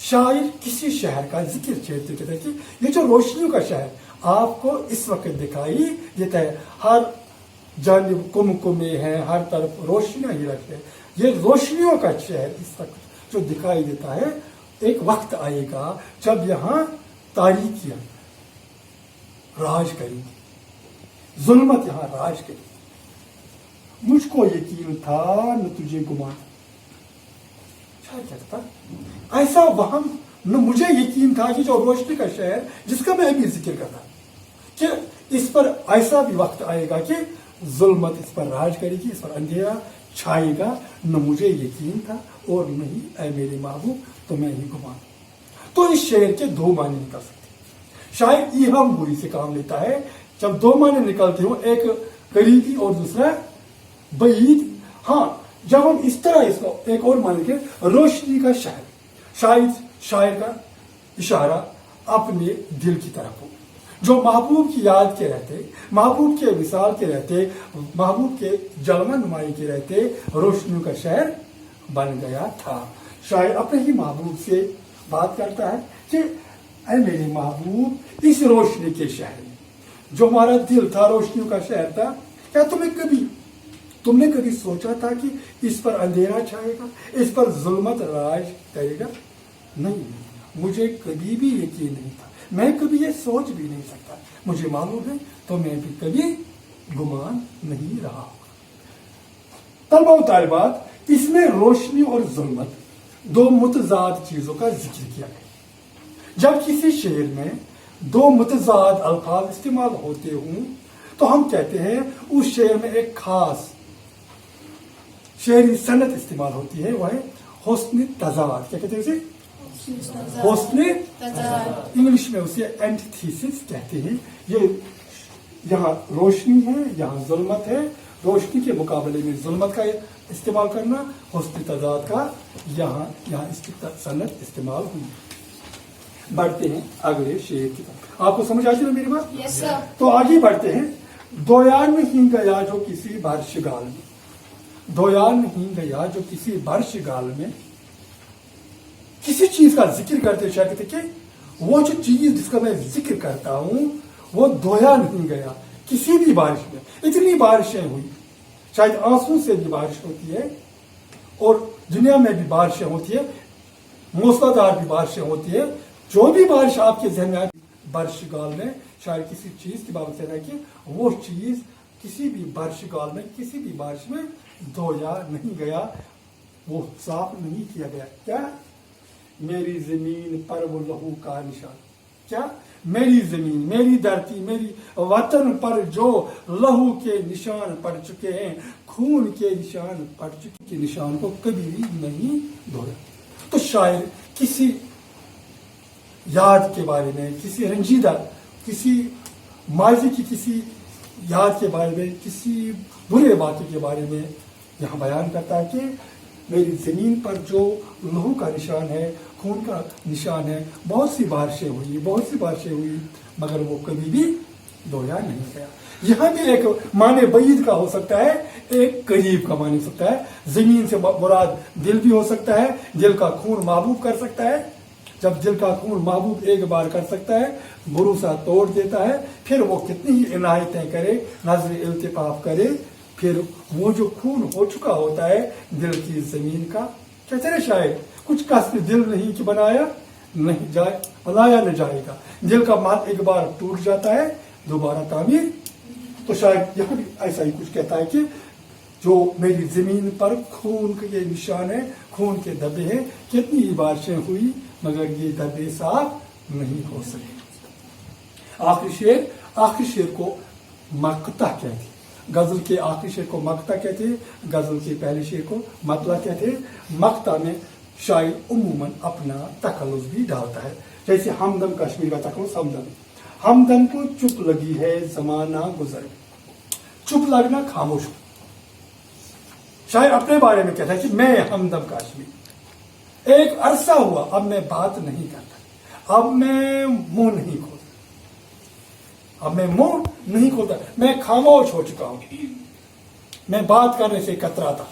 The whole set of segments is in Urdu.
شاعر کسی شہر کا ذکر چھیڑتے کہتے ہیں کہ یہ جو روشنیوں کا شہر آپ کو اس وقت دکھائی دیتا ہے، ہر جانب کمکمے ہیں، ہر طرف روشنیاں ہی رکھتے ہیں، یہ روشنیوں کا شہر اس وقت جو دکھائی دیتا ہے، ایک وقت آئے گا جب یہاں تاریکیاں راج کریں گی، ظلمت یہاں راج کرے گی۔ مجھ کو یقین تھا نہ تجھے گمان، کہتا ایسا وہم نہ مجھے یقین تھا کہ جو روشنی کا شہر جس کا میں بھی ذکر کرتا کہ اس پر ایسا بھی وقت آئے گا کہ ظلمت اس پر راج کرے گی، اس پر اندھیرا چھائے گا، نہ مجھے یقین تھا اور نہیں اے میرے محبوب تمہیں ہی گمان۔ تو اس شعر کے دو معنی نکل سکتے ہیں۔ شاعر ایہم بوئی سے کام لیتا ہے، جب دو معنی نکلتے ہوں، ایک قریبی اور دوسرا بعید۔ ہاں، جب ہم اس طرح اس کو ایک اور معنی کے روشنی کا شہر، شاعر کا اشارہ اپنے دل کی طرف ہو، جو محبوب کی یاد کے رہتے، محبوب کے وصال کے رہتے، محبوب کے جلوہ نمائی کے رہتے روشنیوں کا شہر بن گیا تھا۔ شاعر اپنے ہی محبوب سے بات کرتا ہے کہ اے میرے محبوب، اس روشنی کے شہر میں جو ہمارا دل تھا، روشنیوں کا شہر تھا، کیا تم نے کبھی سوچا تھا کہ اس پر اندھیرا چھائے گا، اس پر ظلمت راج کرے گا؟ نہیں، مجھے کبھی بھی یقین نہیں تھا، میں کبھی یہ سوچ بھی نہیں سکتا، مجھے معلوم ہے تو میں بھی کبھی گمان نہیں رہا ہوگا۔ طلبہ و طالبات، اس میں روشنی اور ظلمت دو متضاد چیزوں کا ذکر کیا گیا۔ جب کسی شعر میں دو متضاد الفاظ استعمال ہوتے ہوں تو ہم کہتے ہیں اس شعر میں ایک خاص شعری صنعت استعمال ہوتی ہے، وہ ہے حسن تضاد۔ کیا کہتے ہیں اسے؟ حسن تضاد۔ انگلش میں اسے اینٹیتھیسس کہتے ہیں۔ یہ یہاں روشنی ہے، یہاں ظلمت ہے، روشنی کے مقابلے میں ظلمت کا استعمال کرنا، حسن تضاد کا یہاں اس کی صنعت استعمال ہوئی۔ بڑھتے ہیں اگلے شعر کی طرف۔ آپ کو سمجھ آتی ہے میری بات؟ یس سر۔ تو آگے بڑھتے ہیں۔ دویان میں ہی گیا جو کسی بارش گال میں، دویان میں ہی گیا جو کسی بارش گال میں، کسی چیز کا ذکر کرتے شاید کہتے کہ وہ جو چیز جس کا میں ذکر کرتا ہوں وہ دویا نہیں گیا کسی بھی بارش میں۔ اتنی بارشیں ہوئی، شاید آنسو سے بھی بارش ہوتی ہے اور دنیا میں بھی بارشیں ہوتی ہے، موسلادھار بھی بارشیں ہوتی ہے۔ جو بھی بارش آپ کے ذہن میں آئی بارش گال میں، شاید کسی چیز کی بات کہنا ہے کہ وہ چیز کسی بھی بارش گال میں، کسی بھی بارش میں دھویا نہیں گیا، وہ صاف نہیں کیا گیا۔ کیا؟ میری زمین پر وہ لہو کا نشان۔ کیا؟ میری زمین، میری دھرتی، میری وطن پر جو لہو کے نشان پڑ چکے ہیں، خون کے نشان پڑ چکے، کے نشان کو کبھی بھی نہیں دھویا۔ تو شاعر کسی یاد کے بارے میں، کسی رنجیدہ، کسی ماضی کی کسی یاد کے بارے میں، کسی برے واقعے کے بارے میں یہاں بیان کرتا ہے کہ میری زمین پر جو لہو کا نشان ہے، خون کا نشان ہے، بہت سی بارشیں ہوئی مگر وہ کبھی بھی دھویا نہیں گیا۔ یہاں بھی ایک معنی بعید کا ہو سکتا ہے، ایک قریب کا معنی ہو سکتا ہے۔ زمین سے مراد دل بھی ہو سکتا ہے، دل کا خون محبوب کر سکتا ہے۔ جب دل کا خون محبوب ایک بار کر سکتا ہے، بھروسہ توڑ دیتا ہے، پھر وہ کتنی ہی عنایتیں کرے، نظر التفاف کرے، پھر وہ جو خون ہو چکا ہوتا ہے دل کی زمین کا، کہتے ہیں شاید کچھ قصد دل نہیں کہ بنایا نہ جائے گا۔ دل کا مال ایک بار ٹوٹ جاتا ہے، دوبارہ تعمیر۔ تو شاید یہاں بھی ایسا ہی کچھ کہتا ہے کہ جو میری زمین پر خون کے یہ نشان ہے، خون کے دھبے ہیں، کتنی ہی بارشیں ہوئی مگر یہ دھبے صاف نہیں ہو سکے۔ آخری شعر کو مقطع کہتے ہیں۔ غزل کے آخری شعر کو مقطع کہتے ہیں، غزل کے پہلے شعر کو مطلع کہتے ہیں۔ مقطع میں شاعر عموماً اپنا تخلص بھی ڈالتا ہے، جیسے ہمدم کشمیر کا تخلص ہمدم کو چپ لگی ہے زمانہ گزر، چپ لگنا خاموش ہو۔ شاعر اپنے بارے میں کہتا ہے کہ میں ہمدم کشمیر، ایک عرصہ ہوا اب میں بات نہیں کرتا، اب میں منہ نہیں کھولتا، میں خاموش ہو چکا ہوں، میں بات کرنے سے کتراتا۔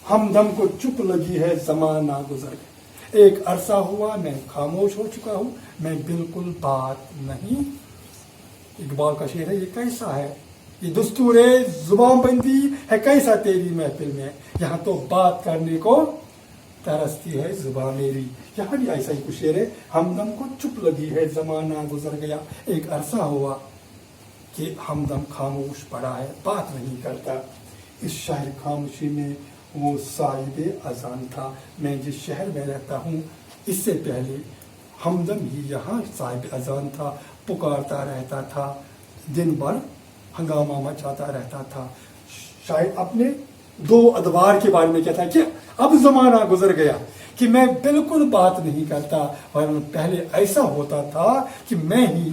ہمدم کو چپ لگی ہے زمانہ گزر، ایک عرصہ ہوا میں خاموش ہو چکا ہوں، میں بالکل بات نہیں. اقبال کا شعر ہے. یہ کیسا ہے؟ یہ دستور زبان بندی ہے کیسا تیری محفل میں، یہاں تو بات کرنے کو ترستی ہے زبان میری. یہاں بھی ایسا ہی کچھ شعر ہے. ہمدم کو چپ لگی ہے زمانہ گزر گیا، ایک عرصہ ہوا کہ ہمدم خاموش پڑا ہے، بات نہیں کرتا. اس شہر خاموشی میں وہ صاحب اذان تھا. میں جس شہر میں رہتا ہوں اس سے پہلے ہمدم ہی یہاں صاحب اذان تھا. پکارتا رہتا تھا، دن بھر ہنگامہ مچاتا رہتا تھا. شاید اپنے دو ادوار کے بارے میں کہتا ہے کہ اب زمانہ گزر گیا کہ میں بالکل بات نہیں کرتا، ورنہ پہلے ایسا ہوتا تھا کہ میں ہی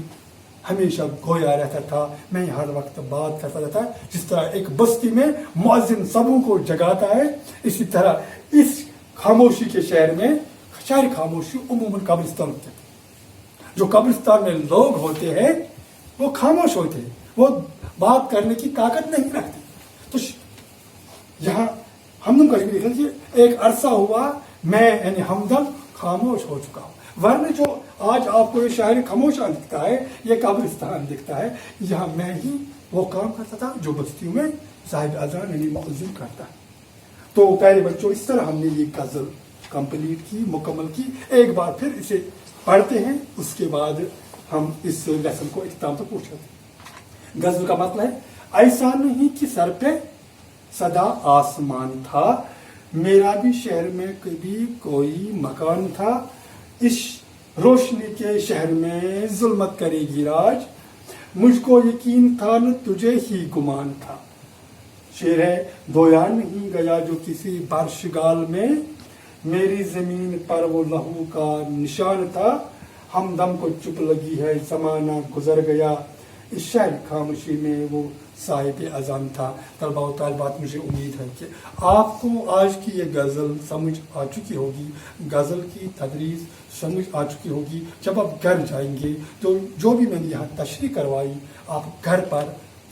ہمیشہ گویا رہتا تھا، میں ہر وقت بات کرتا رہتا. جس طرح ایک بستی میں مؤذن سبوں کو جگاتا ہے، اسی طرح اس خاموشی کے شہر میں شہر خاموشی عموماً قبرستان ہوتے ہیں. جو قبرستان میں لوگ ہوتے ہیں وہ خاموش ہوتے ہیں، وہ بات کرنے کی طاقت نہیں رکھتے. تو یہاں ہمدم کشمیری لکھا کہ ایک عرصہ ہوا میں یعنی ہمدم خاموش ہو چکا ہوں. ورنہ جو آج آپ کو یہ شاعر خاموشان دکھتا ہے، یہ قبرستان دکھتا ہے، یہاں میں ہی وہ کام کرتا تھا جو بستیوں میں صاحب اذان یعنی مؤذن کرتا ہے. تو پیارے بچوں، اس طرح ہم نے یہ غزل کمپلیٹ کی، مکمل کی. ایک بار پھر اسے پڑھتے ہیں، اس کے بعد ہم اس لیسن کو اختتام تک پہنچاتے ہیں. غزل کا مطلب ہے ایسا نہیں کہ سر پہ سدا آسمان تھا، میرا بھی شہر میں کبھی کوئی مکان تھا. اس روشنی کے شہر میں ظلمت کرے گی راج، مجھ کو یقین تھا نہ تجھے ہی گمان تھا. شعر ہے. دھویا نہیں گیا جو کسی برشگال میں، میری زمین پر وہ لہو کا نشان تھا. ہمدم کو چپ لگی ہے زمانہ گزر گیا، اس شہر خاموشی میں وہ صاحب اذان تھا. طلباء و طالبات، مجھے امید ہے کہ آپ کو آج کی یہ غزل سمجھ آ چکی ہوگی، غزل کی تدریس سمجھ آ چکی ہوگی. جب آپ گھر جائیں گے تو جو بھی میں نے یہاں تشریح کروائی، آپ گھر پر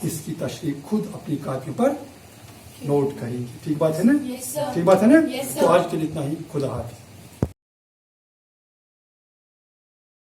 اس کی تشریح خود اپنی کاپی پر نوٹ کریں گے. ٹھیک بات ہے نا؟ ٹھیک بات ہے نا؟ تو آج کے لیے اتنا ہی. خدا حافظ.